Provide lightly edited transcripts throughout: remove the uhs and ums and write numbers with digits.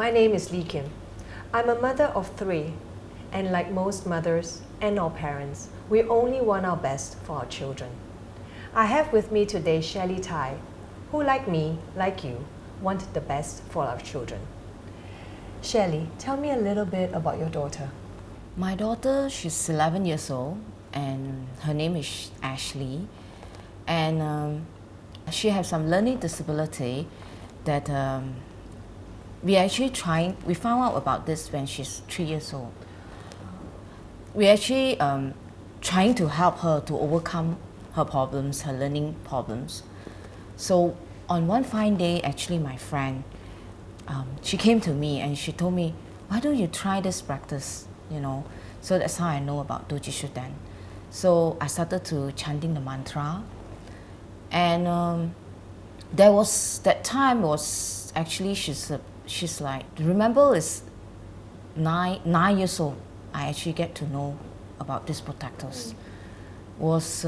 My name is Lee Kim. I'm a mother of 3, and like most mothers and our parents, we only want our best for our children. I have with me today Shelly Tai, who like me, like you, want the best for our children. Shelly, tell me a little bit about your daughter. My daughter, she's 11 years old, and her name is Ashley, and she has some learning disability that we found out about this when she's 3 years old. We actually trying to help her to overcome her problems, her learning problems. So on one fine day, actually my friend, she came to me and she told me, why don't you try this practice, So that's how I know about Dorje Shugden. So I started to chanting the mantra, and there was that time was actually she's like, remember, is 9 years old. I actually get to know about these protectors. Was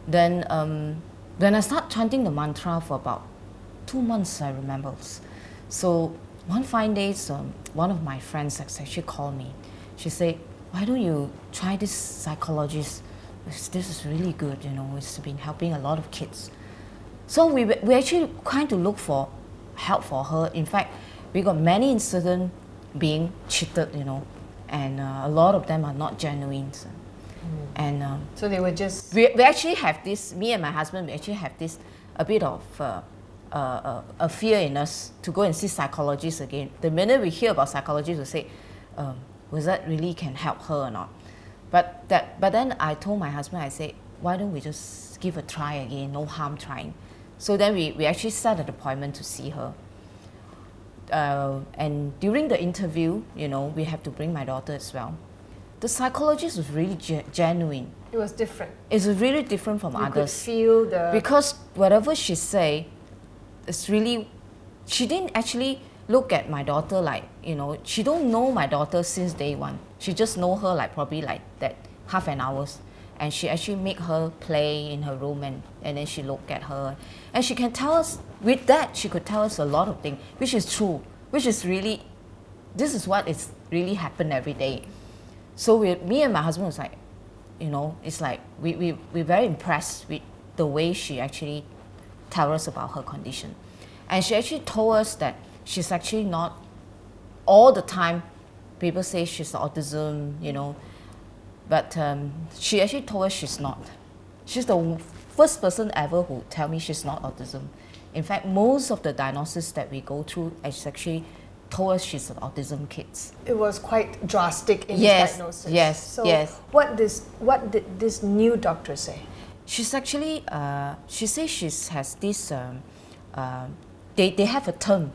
then when I start chanting the mantra for about 2 months, I remember. So one fine day, one of my friends actually called me. She said, why don't you try this psychologist? This is really good, it's been helping a lot of kids. So we actually trying to look for help for her. In fact, we got many incidents being cheated, and a lot of them are not genuine. And So they were just... we actually have this, me and my husband, we actually have this a bit of a fear in us to go and see psychologists again. The minute we hear about psychologists, we say, was that really can help her or not? But then I told my husband, I said, why don't we just give a try again, no harm trying. So then we actually set an appointment to see her. And during the interview, we have to bring my daughter as well. The psychologist was really genuine. It was different. It's really different from others. You could feel the... Because whatever she say, it's really... She didn't actually look at my daughter like, she don't know my daughter since day one. She just know her like probably like that half an hour. And she actually make her play in her room, and then she look at her. And she can tell us, with that, she could tell us a lot of things, which is true, which is really, this is what is really happen every day. So me and my husband was like, it's like, we're very impressed with the way she actually tell us about her condition. And she actually told us that she's actually not, all the time, people say she's autism, but she actually told us she's not. She's the first person ever who tell me she's not autism. In fact, most of the diagnosis that we go through is actually told us she's an autism kid. It was quite drastic in his diagnosis. Yes, so yes. What did this new doctor say? She's actually, she says she has this, they have a term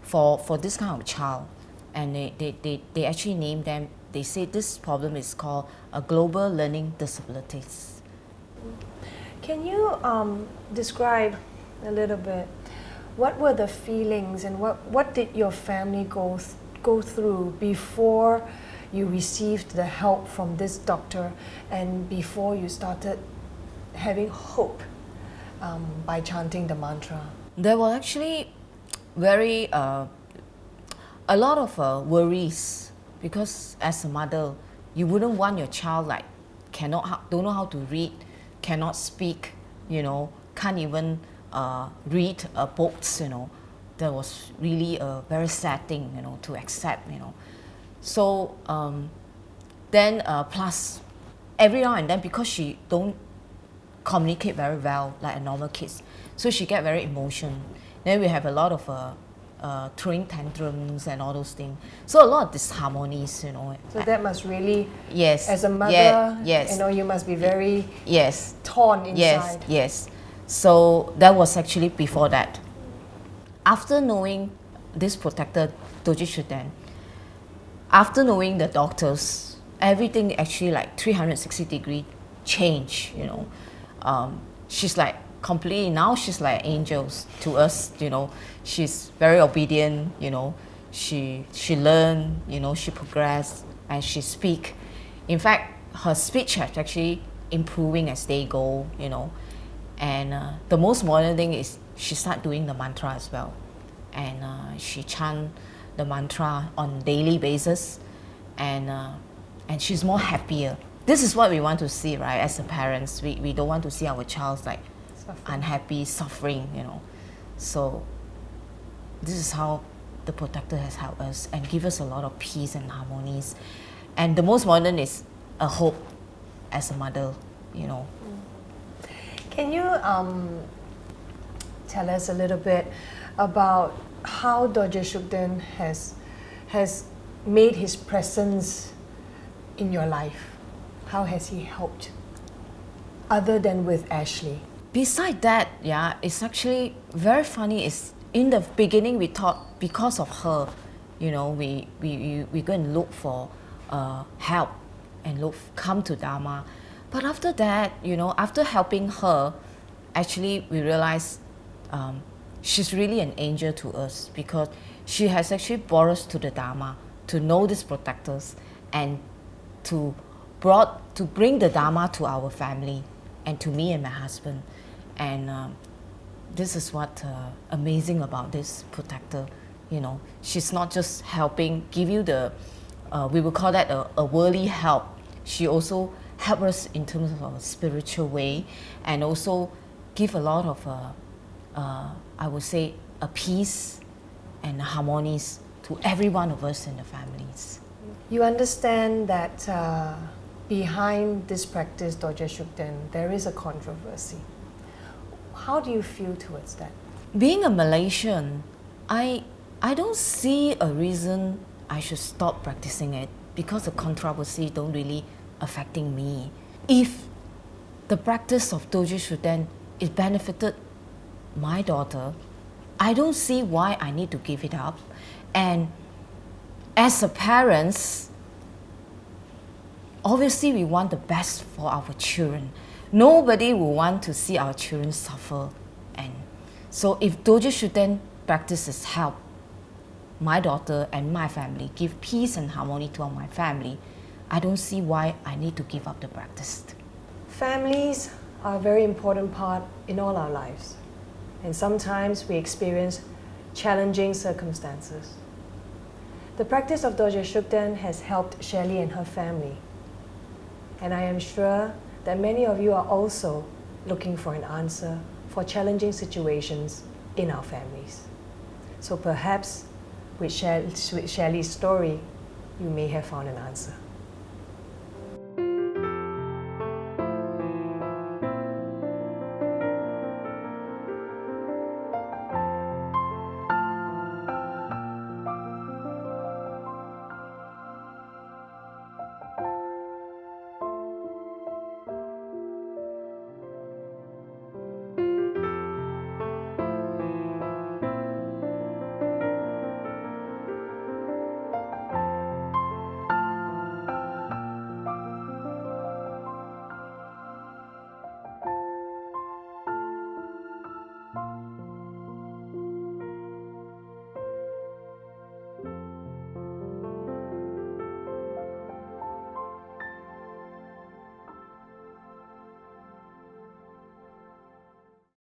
for this kind of child, and they actually name them. They say this problem is called a global learning disabilities. Can you describe a little bit, what were the feelings and what did your family go through before you received the help from this doctor and before you started having hope by chanting the mantra? There were actually very, a lot of worries, because as a mother, you wouldn't want your child like don't know how to read, cannot speak, can't even read books, That was really a very sad thing, to accept, So then plus every now and then, because she don't communicate very well like a normal kid, so she get very emotional. Then we have a lot of throwing tantrums and all those things. So a lot of disharmonies, So that must really, yes, as a mother, yes, you must be very yes, torn inside. Yes. So that was actually before that. After knowing this protector, Dorje Shugden, after knowing the doctors, everything actually like 360-degree change, She's like completely, now she's like angels to us, She's very obedient, She learn, she progress, and she speak. In fact, her speech is actually improving as they go, And the most modern thing is she start doing the mantra as well. and she chant the mantra on daily basis, and she's more happier. This is what we want to see, right? As a parents, we don't want to see our child like unhappy, suffering, you know. So this is how the protector has helped us and give us a lot of peace and harmonies. And the most modern is a hope as a mother, you know. Can you tell us a little bit about how Dorje Shugden has made his presence in your life? How has he helped, other than with Ashley? Beside that, yeah, it's actually very funny. Is in the beginning we thought because of her, you know, we go and look for help and come to Dharma. But after that, you know, after helping her, actually we realized she's really an angel to us, because she has actually brought us to the Dharma, to know these protectors, and to bring the Dharma to our family and to me and my husband. And this is what amazing about this protector. You know, she's not just helping give you the we will call that a worldly help. She also helps us in terms of our spiritual way, and also give a lot of I would say a peace and harmonies to every one of us in the families. You understand that behind this practice, Dorje Shugden, there is a controversy. How do you feel towards that? Being a Malaysian, I don't see a reason I should stop practicing it, because the controversy don't really affecting me. If the practice of Dorje Shugden is benefited my daughter, I don't see why I need to give it up. And as a parents, obviously we want the best for our children. Nobody will want to see our children suffer. And so if Dorje Shugden practices help my daughter and my family, give peace and harmony to my family, I don't see why I need to give up the practice. Families are a very important part in all our lives. And sometimes we experience challenging circumstances. The practice of Dorje Shugden has helped Shelly and her family. And I am sure that many of you are also looking for an answer for challenging situations in our families. So perhaps with Shelly's story, you may have found an answer.